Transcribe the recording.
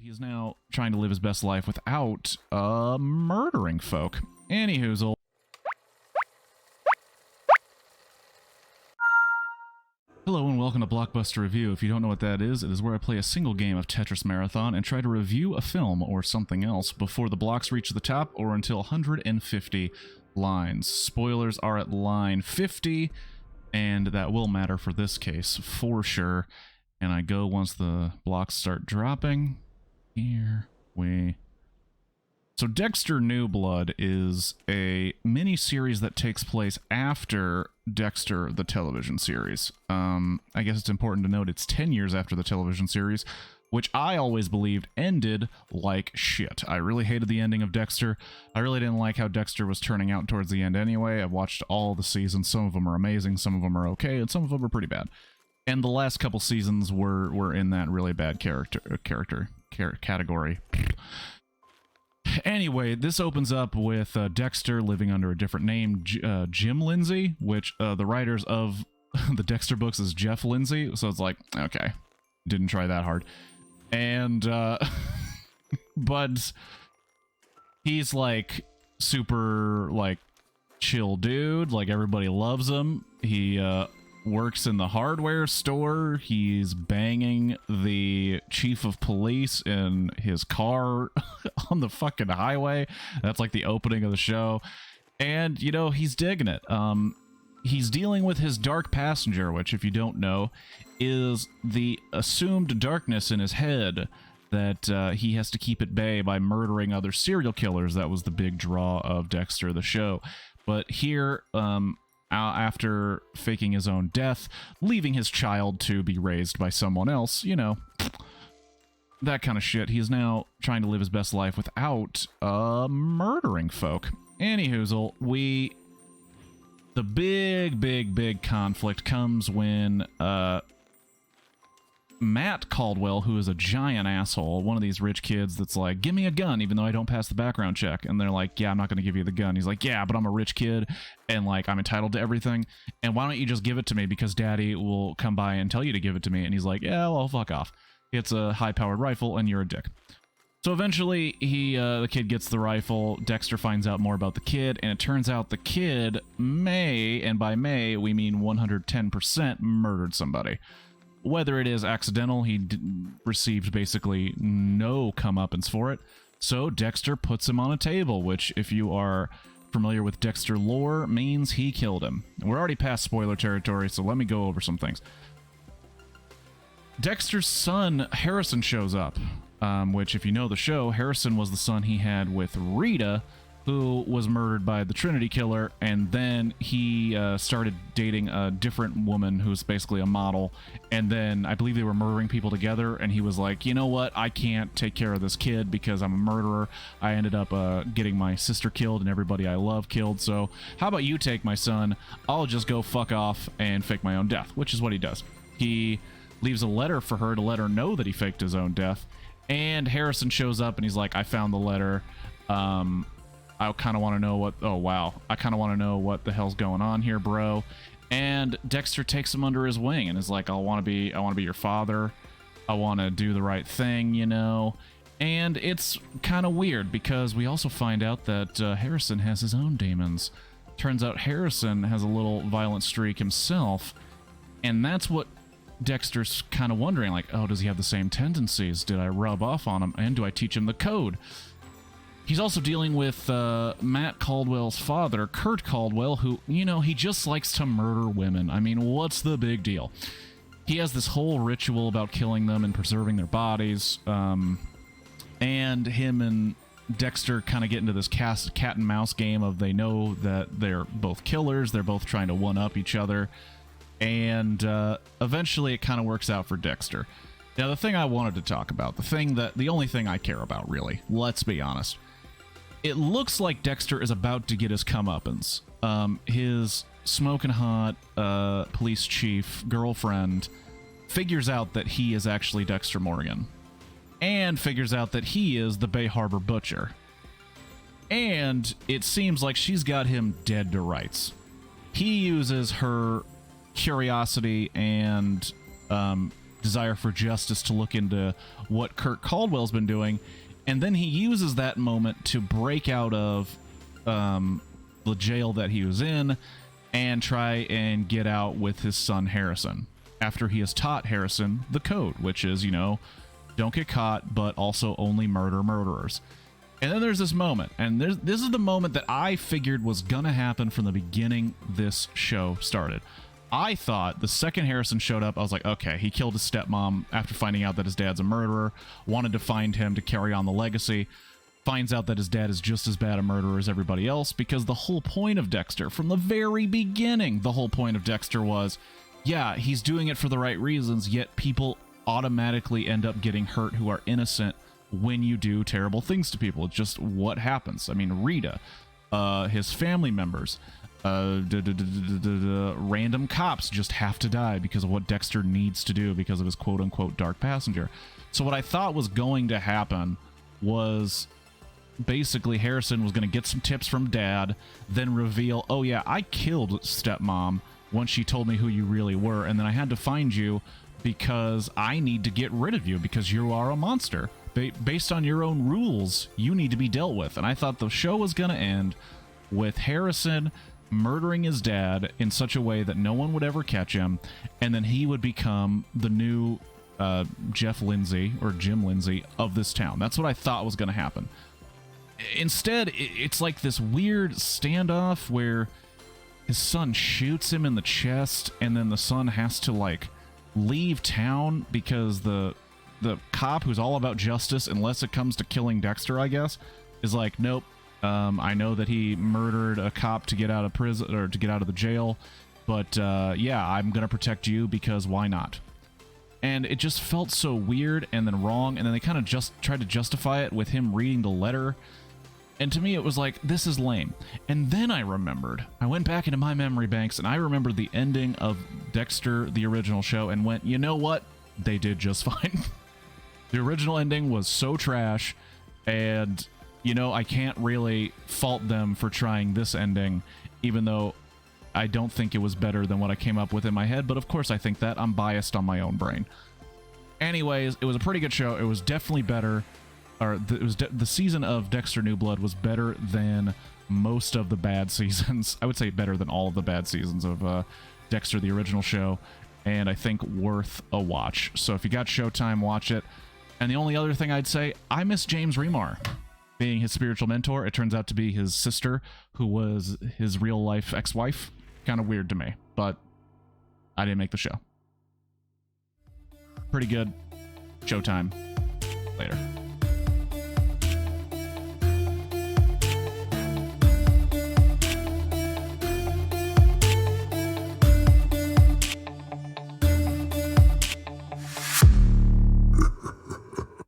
He's now trying to live his best life without murdering folk. Anyhoozle. Hello and welcome to Blockbuster Review. If you don't know what that is, it is where I play a single game of Tetris Marathon and try to review a film or something else before the blocks reach the top or until 150 lines. Spoilers are at line 50, and that will matter for this case for sure. And I go once the blocks start dropping. Here we... So Dexter New Blood is a mini-series that takes place after Dexter, the television series. I guess it's important to note it's 10 years after the television series, which I always believed ended like shit. I really hated the ending of Dexter. I really didn't like how Dexter was turning out towards the end anyway. I've watched all the seasons. Some of them are amazing, some of them are okay, and some of them are pretty bad. And the last couple seasons were in that really bad category. Anyway, this opens up with Dexter living under a different name, Jim Lindsay, which the writers of the Dexter books is Jeff Lindsay, so it's like, okay, didn't try that hard. And, but he's like super, like, chill dude, like everybody loves him. He, works in the hardware store. He's banging the chief of police in his car on the fucking highway. That's like the opening of the show. And, you know, he's digging it. He's dealing with his dark passenger, which, if you don't know, is the assumed darkness in his head that he has to keep at bay by murdering other serial killers. That was the big draw of Dexter, the show. But here, after faking his own death, leaving his child to be raised by someone else, you know, that kind of shit. He is now trying to live his best life without murdering folk. Anyhoozle, the big conflict comes when Matt Caldwell, who is a giant asshole, one of these rich kids that's like, give me a gun even though I don't pass the background check. And they're like, yeah, I'm not going to give you the gun. He's like, yeah, but I'm a rich kid and like I'm entitled to everything. And why don't you just give it to me because daddy will come by and tell you to give it to me. And he's like, yeah, well, fuck off. It's a high-powered rifle and you're a dick. So eventually the kid gets the rifle. Dexter finds out more about the kid, and it turns out the kid may, and by may we mean 110%, murdered somebody. Whether it is accidental, he received basically no comeuppance for it. So Dexter puts him on a table, which, if you are familiar with Dexter lore, means he killed him. We're already past spoiler territory, so let me go over some things. Dexter's son, Harrison, shows up, which, if you know the show, Harrison was the son he had with Rita, who was murdered by the Trinity Killer, and then he started dating a different woman who's basically a model, and then I believe they were murdering people together, and he was like, you know what, I can't take care of this kid because I'm a murderer. I ended up getting my sister killed and everybody I love killed, so how about you take my son? I'll just go fuck off and fake my own death, which is what he does. He leaves a letter for her to let her know that he faked his own death, and Harrison shows up and he's like, I found the letter. I kind of want to know what... Oh, wow. I kind of want to know what the hell's going on here, bro. And Dexter takes him under his wing and is like, I want to be your father. I want to do the right thing, you know. And it's kind of weird because we also find out that Harrison has his own demons. Turns out Harrison has a little violent streak himself. And that's what Dexter's kind of wondering. Like, oh, does he have the same tendencies? Did I rub off on him? And do I teach him the code? He's also dealing with Matt Caldwell's father, Kurt Caldwell, who, you know, he just likes to murder women. I mean, what's the big deal? He has this whole ritual about killing them and preserving their bodies. And him and Dexter kind of get into this cat and mouse game of they know that they're both killers. They're both trying to one-up each other. And eventually it kind of works out for Dexter. Now, the thing I wanted to talk about, the only thing I care about, really, let's be honest. It looks like Dexter is about to get his comeuppance. His smoking hot police chief girlfriend figures out that he is actually Dexter Morgan. And figures out that he is the Bay Harbor Butcher. And it seems like she's got him dead to rights. He uses her curiosity and desire for justice to look into what Kirk Caldwell's been doing, and then he uses that moment to break out of the jail that he was in and try and get out with his son Harrison, after he has taught Harrison the code, which is, you know, don't get caught, but also only murder murderers. And then there's this moment, and this is the moment that I figured was gonna happen from the beginning this show started. I thought the second Harrison showed up, I was like, okay, he killed his stepmom after finding out that his dad's a murderer, wanted to find him to carry on the legacy, finds out that his dad is just as bad a murderer as everybody else, because the whole point of Dexter, from the very beginning, the whole point of Dexter was, yeah, he's doing it for the right reasons, yet people automatically end up getting hurt who are innocent when you do terrible things to people. It's just what happens. I mean, Rita, his family members, random cops just have to die because of what Dexter needs to do because of his quote-unquote dark passenger. So what I thought was going to happen was basically Harrison was going to get some tips from Dad, then reveal, oh yeah, I killed stepmom once she told me who you really were, and then I had to find you because I need to get rid of you because you are a monster. Based on your own rules, you need to be dealt with. And I thought the show was going to end with Harrison murdering his dad in such a way that no one would ever catch him, and then he would become the new Jeff Lindsay, or Jim Lindsay, of this town. That's what I thought was going to happen. Instead, it's like this weird standoff where his son shoots him in the chest, and then the son has to, like, leave town because the cop who's all about justice, unless it comes to killing Dexter, I guess, is like, nope, I know that he murdered a cop to get out of prison, or to get out of the jail, but yeah, I'm gonna protect you because why not? And it just felt so weird and then wrong, and then they kind of just tried to justify it with him reading the letter, and to me it was like, this is lame. And then I went back into my memory banks, and I remembered the ending of Dexter, the original show, and went, you know what? They did just fine. The original ending was so trash, and, you know, I can't really fault them for trying this ending, even though I don't think it was better than what I came up with in my head, but of course I think that. I'm biased on my own brain. Anyways, it was a pretty good show. It was definitely better, or the season of Dexter New Blood was better than most of the bad seasons. I would say better than all of the bad seasons of Dexter, the original show, and I think worth a watch. So if you got Showtime, watch it. And the only other thing I'd say, I miss James Remar being his spiritual mentor. It turns out to be his sister, who was his real-life ex-wife. Kind of weird to me, but I didn't make the show. Pretty good. Showtime. Later.